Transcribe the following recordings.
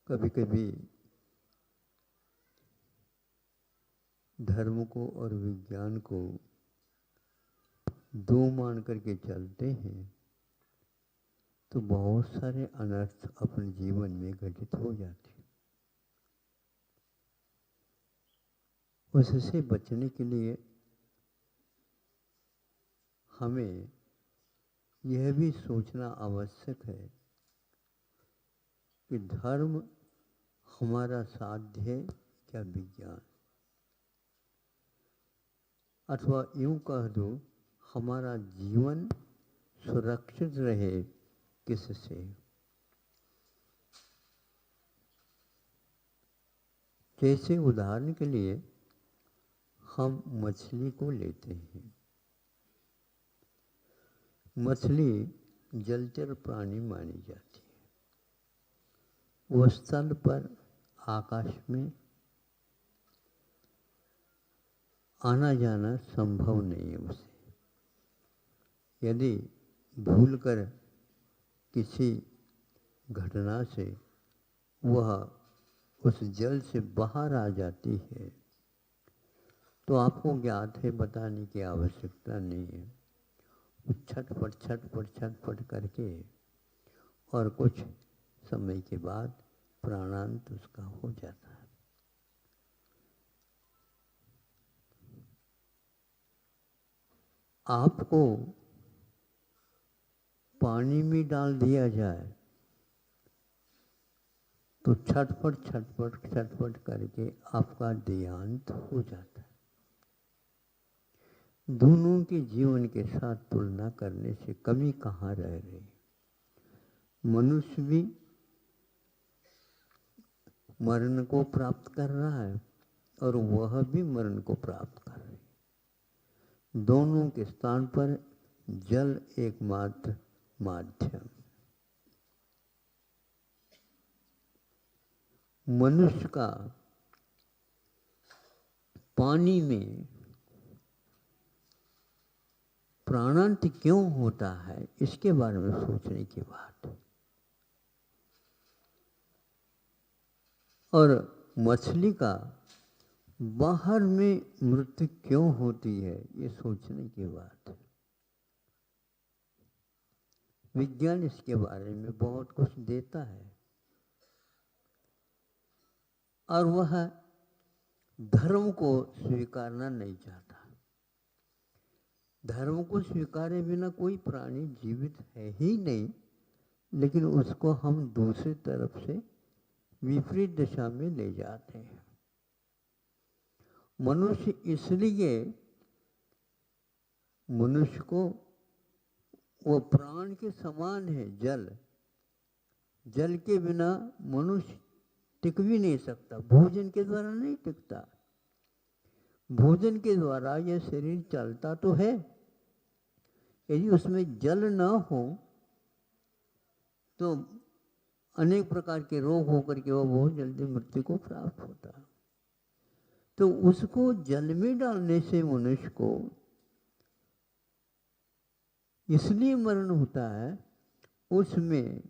कभी कभी धर्म को और विज्ञान को दो मान करके चलते हैं तो बहुत सारे अनर्थ अपने जीवन में घटित हो जाते हैं। उससे बचने के लिए हमें यह भी सोचना आवश्यक है कि धर्म हमारा साध्य है क्या विज्ञान, अथवा यूं कह दो हमारा जीवन सुरक्षित रहे किससे। जैसे उदाहरण के लिए हम मछली को लेते हैं। मछली जलचर प्राणी मानी जाती है। वह स्थल पर आकाश में आना जाना संभव नहीं है उसे। यदि भूलकर किसी घटना से वह उस जल से बाहर आ जाती है तो आपको ज्ञात है, बताने की आवश्यकता नहीं है। वो छटपट करके और कुछ समय के बाद प्राणांत उसका हो जाता है। आपको पानी में डाल दिया जाए तो छटपट करके आपका देहांत हो जाता है। दोनों के जीवन के साथ तुलना करने से कमी कहाँ रह गई। मनुष्य भी मरण को प्राप्त कर रहा है और वह भी मरण को प्राप्त कर रही है। दोनों के स्थान पर जल एकमात्र माध्यम। मनुष्य का पानी में प्राणांत क्यों होता है, इसके बारे में सोचने की बात है। और मछली का बाहर में मृत्यु क्यों होती है, ये सोचने की बात है। विज्ञान इसके बारे में बहुत कुछ देता है और वह धर्म को स्वीकारना नहीं चाहता। धर्म को स्वीकारे बिना कोई प्राणी जीवित है ही नहीं, लेकिन उसको हम दूसरी तरफ से विपरीत दिशा में ले जाते हैं। मनुष्य इसलिए मनुष्य को वो प्राण के समान है। जल के बिना मनुष्य टिक भी नहीं सकता। भोजन के द्वारा नहीं टिकता। भोजन के द्वारा यह शरीर चलता तो है, यदि उसमें जल न हो तो अनेक प्रकार के रोग होकर के वह बहुत जल्दी मृत्यु को प्राप्त होता। तो उसको जल में डालने से मनुष्य को इसलिए मरण होता है, उसमें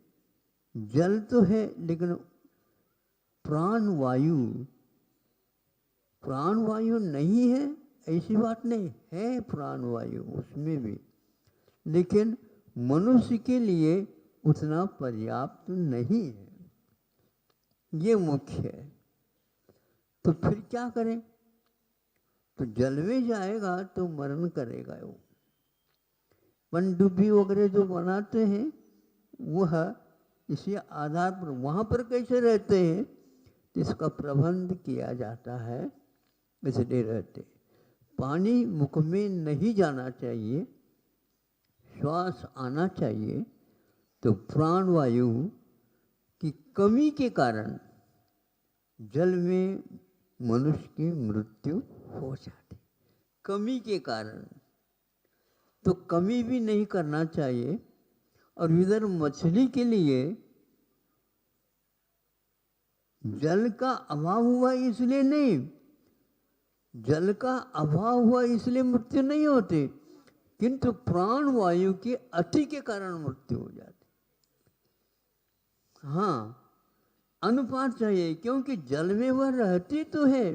जल तो है लेकिन प्राण वायु नहीं है ऐसी बात नहीं है। प्राण वायु उसमें भी, लेकिन मनुष्य के लिए उतना पर्याप्त नहीं है। ये मुख्य है। तो फिर क्या करें? तो जल में जाएगा तो मरण करेगा। वो पनडुब्बी वगैरह जो बनाते हैं वह इसी आधार पर वहाँ पर कैसे रहते हैं, इसका प्रबंध किया जाता है। इसलिए रहते पानी मुख में नहीं जाना चाहिए, श्वास आना चाहिए। तो प्राणवायु की कमी के कारण जल में मनुष्य की मृत्यु हो जाती। कमी के कारण तो कमी भी नहीं करना चाहिए। और इधर मछली के लिए जल का अभाव हुआ इसलिए नहीं, जल का अभाव हुआ इसलिए मृत्यु नहीं होती, किंतु प्राण वायु के अति के कारण मृत्यु हो जाती। हाँ, अनुपात चाहिए, क्योंकि जल में वह रहती तो है,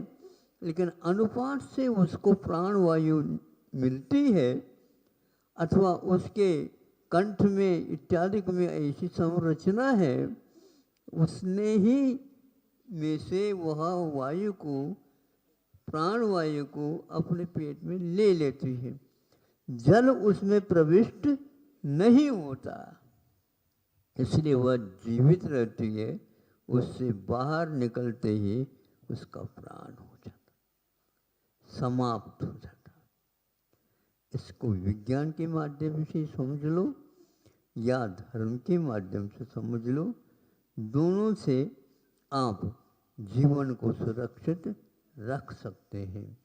लेकिन अनुपात से उसको प्राणवायु मिलती है, अथवा उसके कंठ में इत्यादि में ऐसी संरचना है, उसने ही में से वह वायु को, प्राणवायु को अपने पेट में ले लेती है। जल उसमें प्रविष्ट नहीं होता, इसलिए वह जीवित रहती है। उससे बाहर निकलते ही उसका प्राण हो जाता, समाप्त हो जाता। इसको विज्ञान के माध्यम से समझ लो या धर्म के माध्यम से समझ लो, दोनों से आप जीवन को सुरक्षित रख सकते हैं,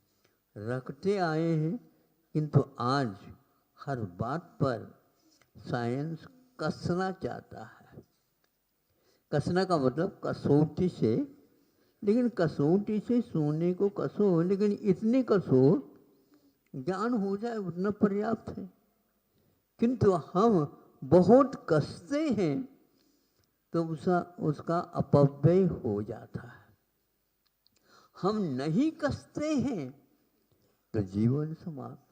रखते आए हैं। किंतु आज हर बात पर साइंस कसना चाहता है। कसना का मतलब कसौटी से, लेकिन कसौटी से सोने को कसो, लेकिन इतनी कसो ज्ञान हो जाए उतना पर्याप्त है। किंतु हम बहुत कसते हैं तो उसका अपव्यय हो जाता है। हम नहीं कसते हैं तो जीवन समाप्त।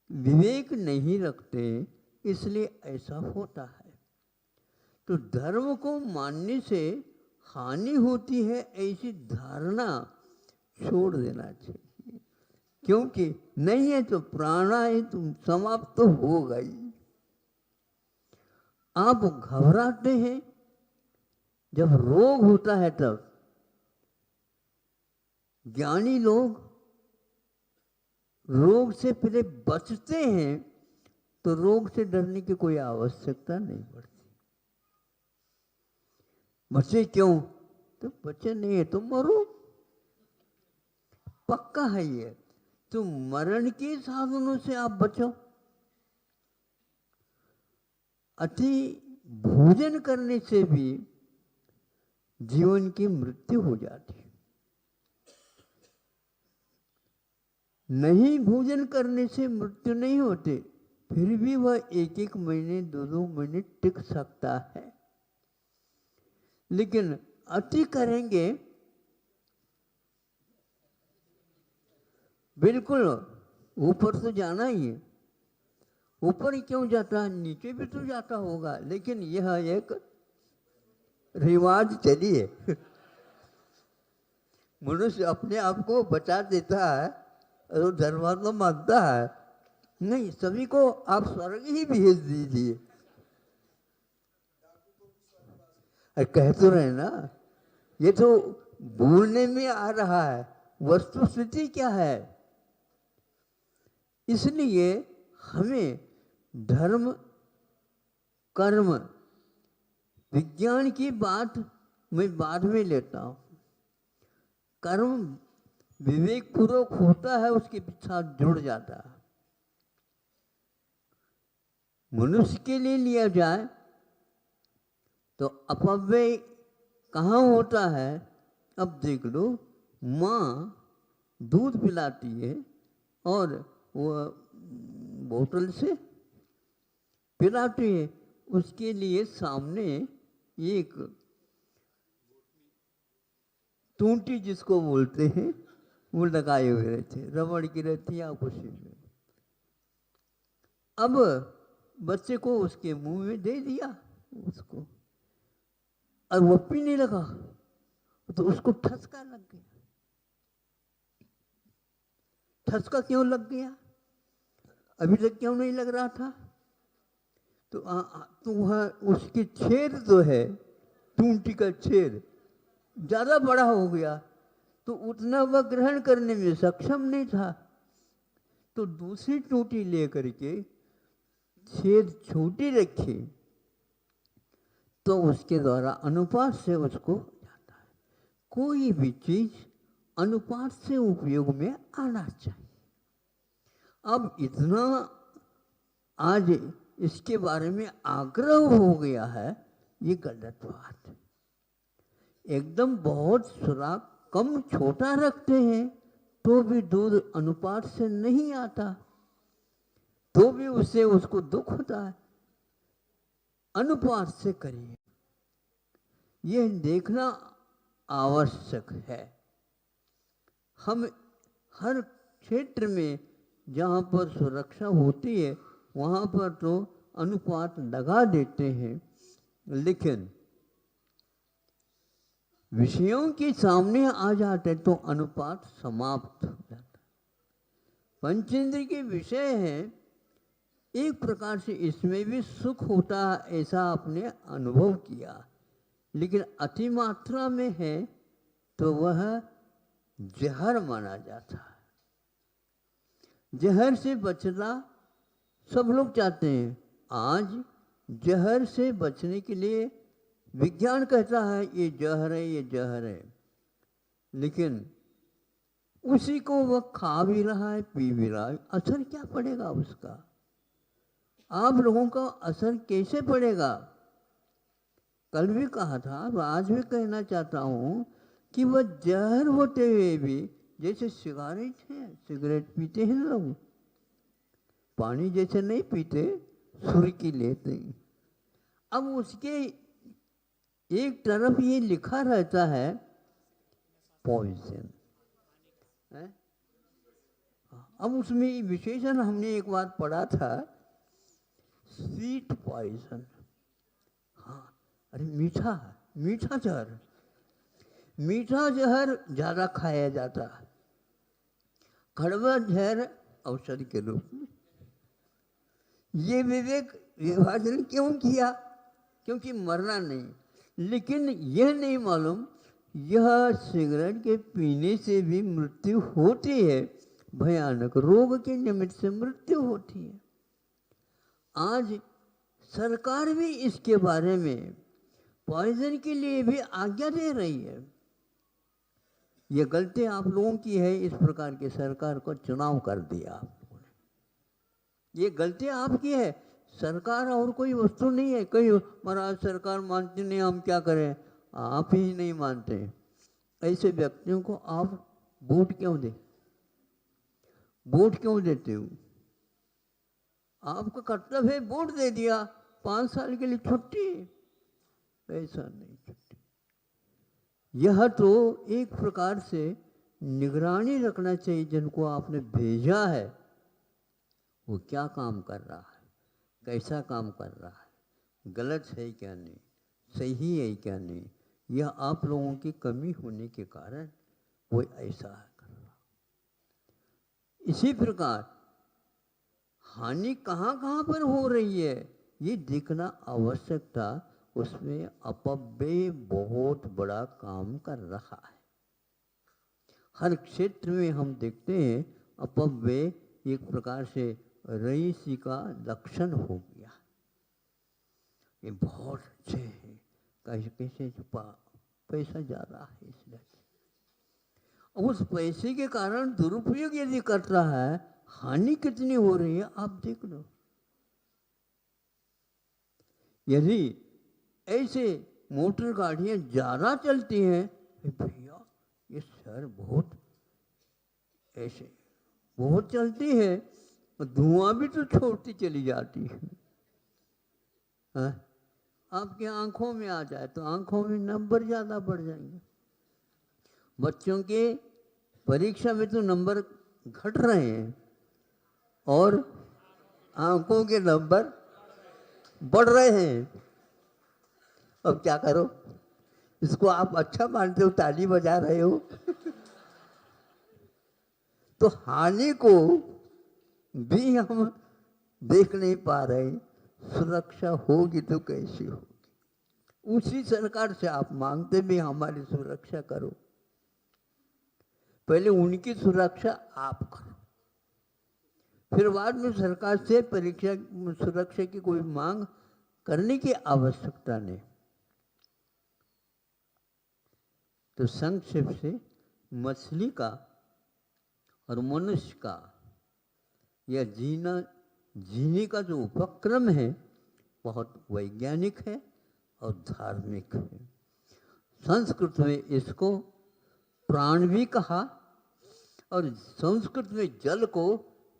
विवेक नहीं रखते, इसलिए ऐसा होता है। तो धर्म को मानने से हानि होती है, ऐसी धारणा छोड़ देना चाहिए। क्योंकि नहीं है तो प्राणायाम तुम समाप्त तो हो गई। आप घबराते हैं जब रोग होता है, तब ज्ञानी लोग रोग से पहले बचते हैं, तो रोग से डरने की कोई आवश्यकता नहीं पड़ती। बचे क्यों? तो बचे नहीं है तो मरो, पक्का है ये। तो मरण के साधनों से आप बचो। अति भोजन करने से भी जीवन की मृत्यु हो जाती है। नहीं भोजन करने से मृत्यु नहीं होती, फिर भी वह 1-1 महीने 2-2 महीने टिक सकता है। लेकिन अति करेंगे बिल्कुल ऊपर तो जाना ही है। ऊपर ही क्यों जाता है, नीचे भी तो जाता होगा, लेकिन यह एक रिवाज चली है। मनुष्य अपने आप को बचा देता है और धर्मात्मा मानता है नहीं, सभी को आप स्वर्ग ही भेज दीजिए। कह तो रहे ना, ये तो बोलने में आ रहा है, वस्तुस्थिति क्या है। इसलिए हमें धर्म कर्म विज्ञान की बात मैं बाद में लेता हूँ। कर्म विवेक पूर्वक होता है, उसके साथ जुड़ जाता है। मनुष्य के लिए लिया जाए तो अपव्यय कहाँ होता है। अब देख लो, माँ दूध पिलाती है और वो बोतल से पिलाती है, उसके लिए सामने एक टूंटी जिसको बोलते हैं वो लगाए हुए रहते, रबड़ की रहती है कुछ में। अब बच्चे को उसके मुंह में दे दिया उसको, और वो पीने लगा तो उसको ठसका लग गया। ठसका क्यों लग गया, अभी तक क्यों नहीं लग रहा था? तो वह उसकी छेद जो है, टूंटी का छेद ज्यादा बड़ा हो गया, तो उतना वह ग्रहण करने में सक्षम नहीं था। तो दूसरी टूटी लेकर के छेद छोटी रखी, तो उसके द्वारा अनुपात से उसको जाता है। कोई भी चीज अनुपात से उपयोग में आना चाहिए। अब इतना आज इसके बारे में आग्रह हो गया है, ये गलत बात है। एकदम बहुत सुराख कम छोटा रखते हैं तो भी दूध अनुपात से नहीं आता, तो भी उससे उसको दुख होता है। अनुपात से करिए। यह देखना आवश्यक है। हम हर क्षेत्र में जहाँ पर सुरक्षा होती है वहाँ पर तो अनुपात लगा देते हैं, लेकिन विषयों के सामने आ जाते तो अनुपात समाप्त हो जाता। पंचेंद्र के विषय हैं, एक प्रकार से इसमें भी सुख होता ऐसा आपने अनुभव किया, लेकिन अति मात्रा में है तो वह जहर माना जाता है। जहर से बचना सब लोग चाहते हैं। आज जहर से बचने के लिए विज्ञान कहता है ये जहर है, ये जहर है, लेकिन उसी को वह खा भी रहा है, पी भी रहा है। असर क्या पड़ेगा उसका? आप लोगों का असर कैसे पड़ेगा? कल भी कहा था, आज भी कहना चाहता हूँ कि वह जहर होते हुए भी, जैसे सिगारेट है, सिगरेट पीते हैं लोग, पानी जैसे नहीं पीते, सुर्खी लेते हैं। अब उसके एक तरफ ये लिखा रहता है पॉइजन है। अब उसमें विशेषण हमने एक बार पढ़ा था, स्वीट पॉइजन। हाँ, अरे मीठा, मीठा जहर, मीठा जहर ज्यादा खाया जाता है, कड़वा जहर औषधि के रूप में। ये विवेक विभाजन क्यों किया? क्योंकि मरना नहीं, लेकिन यह नहीं मालूम यह सिगरेट के पीने से भी मृत्यु होती है, भयानक रोग के निमित्त से मृत्यु होती है। आज सरकार भी इसके बारे में पॉइजन के लिए भी आज्ञा दे रही है। ये गलती आप लोगों की है, इस प्रकार के सरकार को चुनाव कर दिया आप लोगों ने। ये गलती आपकी है, सरकार और कोई वस्तु नहीं है। कई महाराज सरकार मानती नहीं, हम क्या करें? आप ही नहीं मानते, ऐसे व्यक्तियों को आप वोट क्यों दे? वोट क्यों देते हो? आपका कर्तव्य है, वोट दे दिया, 5 साल के लिए छुट्टी। ऐसा नहीं छुट्टी। यह तो एक प्रकार से निगरानी रखना चाहिए, जिनको आपने भेजा है वो क्या काम कर रहा है, कैसा काम कर रहा है, गलत है क्या नहीं, सही है क्या नहीं। यह आप लोगों की कमी होने के कारण वो ऐसा कर रहा। इसी प्रकार हानि कहाँ कहाँ पर हो रही है ये देखना आवश्यक था। उसमें अपव्यय बहुत बड़ा काम कर रहा है। हर क्षेत्र में हम देखते हैं अपव्यय एक प्रकार से रईसी का लक्षण हो गया। ये बहुत अच्छे हैं, कैसे कैसे पैसा जा रहा है इसलिए, उस पैसे के कारण दुरुपयोग यदि कर रहा है, हानि कितनी हो रही है आप देख लो। यदि ऐसे मोटर गाड़ियां ज्यादा चलती हैं, भैया ये शहर बहुत ऐसे बहुत चलती है, धुआं भी तो छोड़ती चली जाती है। आपकी आंखों में आ जाए तो आंखों में नंबर ज्यादा बढ़ जाएंगे। बच्चों के परीक्षा में तो नंबर घट रहे हैं और आंखों के नंबर बढ़ रहे हैं। अब क्या करो? इसको आप अच्छा मानते हो, ताली बजा रहे हो तो हानि को भी हम देख नहीं पा रहे। सुरक्षा होगी तो कैसी होगी? उसी सरकार से आप मांगते भी हमारी सुरक्षा करो। पहले उनकी सुरक्षा आप करो, फिर बाद में सरकार से परीक्षा सुरक्षा की कोई मांग करने की आवश्यकता नहीं। तो संक्षेप से मछली का और मनुष्य का यह जीने का जो उपक्रम है बहुत वैज्ञानिक है और धार्मिक है। संस्कृत में इसको प्राण भी कहा और संस्कृत में जल को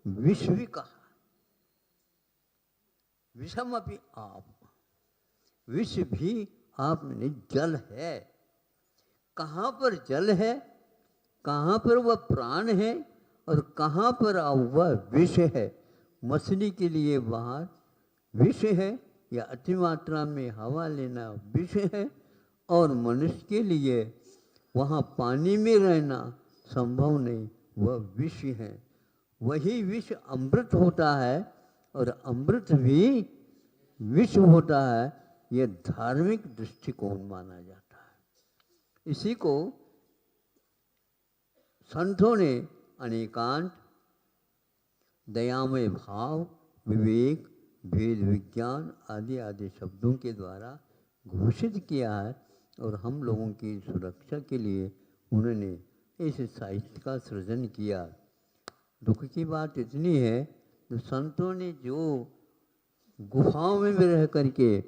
विष भी कहा। विषम अपि आप, विष भी आप में जल है। कहाँ पर जल है, कहाँ पर वह प्राण है और कहाँ पर वह विष है। मछली के लिए बाहर विष है या अति मात्रा में हवा लेना विष है, और मनुष्य के लिए वहाँ पानी में रहना संभव नहीं, वह विष है। वही विष अमृत होता है और अमृत भी विष होता है। यह धार्मिक दृष्टिकोण माना जाता है। इसी को संतों ने अनेकांत, दयामय भाव, विवेक, भेद विज्ञान आदि आदि शब्दों के द्वारा घोषित किया है, और हम लोगों की सुरक्षा के लिए उन्होंने इस साहित्य का सृजन किया। दुख की बात इतनी है, तो संतों ने जो गुफाओं में भी रह करके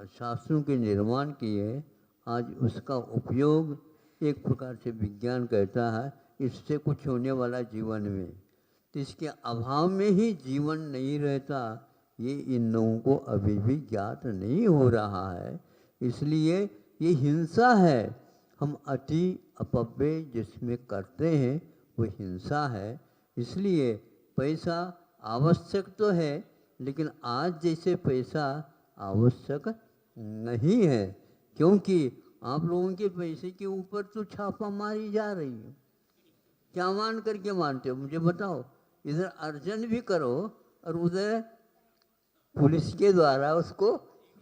शास्त्रों के निर्माण किए, आज उसका उपयोग एक प्रकार से विज्ञान कहता है इससे कुछ होने वाला जीवन में, तो इसके अभाव में ही जीवन नहीं रहता, ये इन लोगों को अभी भी ज्ञात नहीं हो रहा है। इसलिए ये हिंसा है। हम अति अपव्यय जिसमें करते हैं वो हिंसा है। इसलिए पैसा आवश्यक तो है, लेकिन आज जैसे पैसा आवश्यक नहीं है, क्योंकि आप लोगों के पैसे के ऊपर तो छापा मारी जा रही है। क्या मान करके मानते हो मुझे बताओ? इधर अर्जन भी करो और उधर पुलिस के द्वारा उसको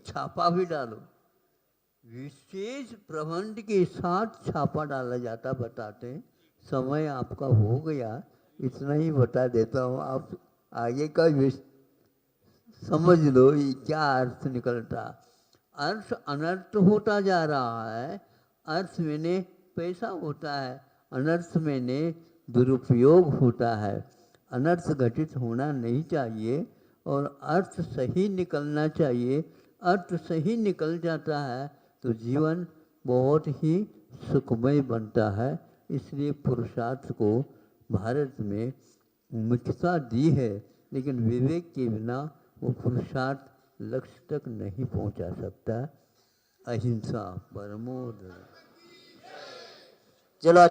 छापा भी डालो। विशेष प्रबंध के साथ छापा डाला जाता। बताते समय आपका हो गया, इतना ही बता देता हूँ, आप आगे का समझ लो ये क्या अर्थ निकलता। अर्थ अनर्थ होता जा रहा है। अर्थ में पैसा होता है, अनर्थ में दुरुपयोग होता है। अनर्थ घटित होना नहीं चाहिए और अर्थ सही निकलना चाहिए। अर्थ सही निकल जाता है तो जीवन बहुत ही सुखमय बनता है। इसलिए पुरुषार्थ को भारत में मुख्यता दी है, लेकिन विवेक के बिना वो पुरुषार्थ लक्ष्य तक नहीं पहुंचा सकता। अहिंसा परमो धर्मः। चलो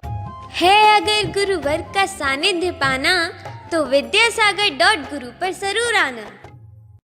है अगर गुरुवर का सानिध्य पाना तो विद्यासागर.गुरु पर जरूर आना।